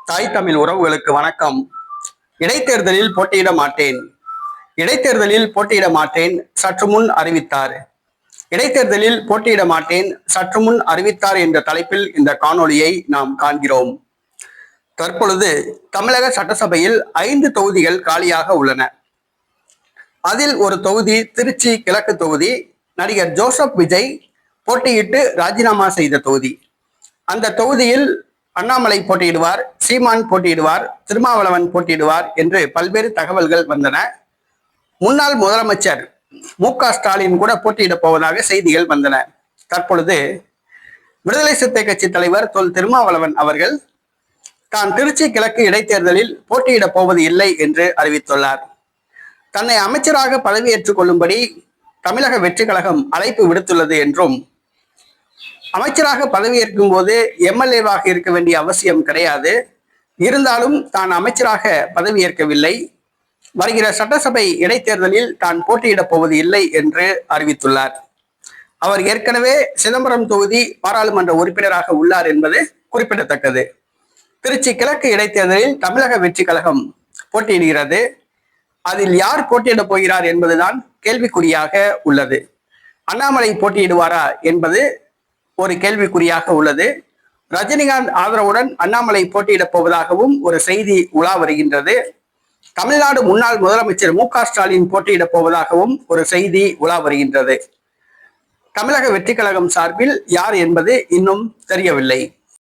தாய் தமிழ் உறவுகளுக்கு வணக்கம். இடைத்தேர்தலில் போட்டியிட மாட்டேன். இடைத்தேர்தலில் போட்டியிட மாட்டேன் சற்று முன் அறிவித்தார். இடைத்தேர்தலில் போட்டியிட மாட்டேன் சற்று முன் அறிவித்தார் என்ற தலைப்பில் இந்த காணொளியை நாம் காண்கிறோம். தற்பொழுது தமிழக சட்டசபையில் 5 தொகுதிகள் காலியாக உள்ளன. அதில் ஒரு தொகுதி திருச்சி கிழக்கு தொகுதி. நடிகர் ஜோசப் விஜய் போட்டியிட்டு ராஜினாமா செய்த தொகுதி. அந்த தொகுதியில் அண்ணாமலை போட்டியிடுவார், சீமான் போட்டியிடுவார், திருமாவளவன் போட்டியிடுவார் என்று பல்வேறு தகவல்கள் வந்தன. முன்னாள் முதலமைச்சர் மு.க. ஸ்டாலின் கூட போட்டியிடப் போவதாக செய்திகள் வந்தன. தற்பொழுது விடுதலை சிறுத்தை கட்சி தலைவர் தொல் திருமாவளவன் அவர்கள் தான் திருச்சி கிழக்கு இடைத்தேர்தலில் போட்டியிடப் போவது இல்லை என்று அறிவித்துள்ளார். தன்னை அமைச்சராக பதவியேற்றுக் கொள்ளும்படி தமிழக வெற்றி கழகம் அழைப்பு விடுத்துள்ளது என்றும், அமைச்சராக பதவியேற்கும் போது எம்எல்ஏவாக இருக்க வேண்டிய அவசியம் கிடையாது, இருந்தாலும் தான் அமைச்சராக பதவியேற்கவில்லை, வருகிற சட்டசபை இடைத்தேர்தலில் தான் போட்டியிடப் போவது இல்லை என்று அறிவித்துள்ளார். அவர் ஏற்கனவே சிதம்பரம் தொகுதி பாராளுமன்ற உறுப்பினராக உள்ளார் என்பது குறிப்பிடத்தக்கது. திருச்சி கிழக்கு இடைத்தேர்தலில் தமிழக வெற்றி கழகம் போட்டியிடுகிறது. அதில் யார் போட்டியிடப் போகிறார் என்பதுதான் கேள்விக்குறியாக உள்ளது. அண்ணாமலை போட்டியிடுவாரா என்பது ஒரு கேள்விக்குறியாக உள்ளது. ரஜினிகாந்த் ஆதரவுடன் அண்ணாமலை போட்டியிடப் போவதாகவும் ஒரு செய்தி உலா வருகின்றது. தமிழ்நாடு முன்னாள் முதலமைச்சர் மு.க. ஸ்டாலின் போட்டியிடப் போவதாகவும் ஒரு செய்தி உலா வருகின்றது. தமிழக வெற்றி கழகம் சார்பில் யார் என்பது இன்னும் தெரியவில்லை.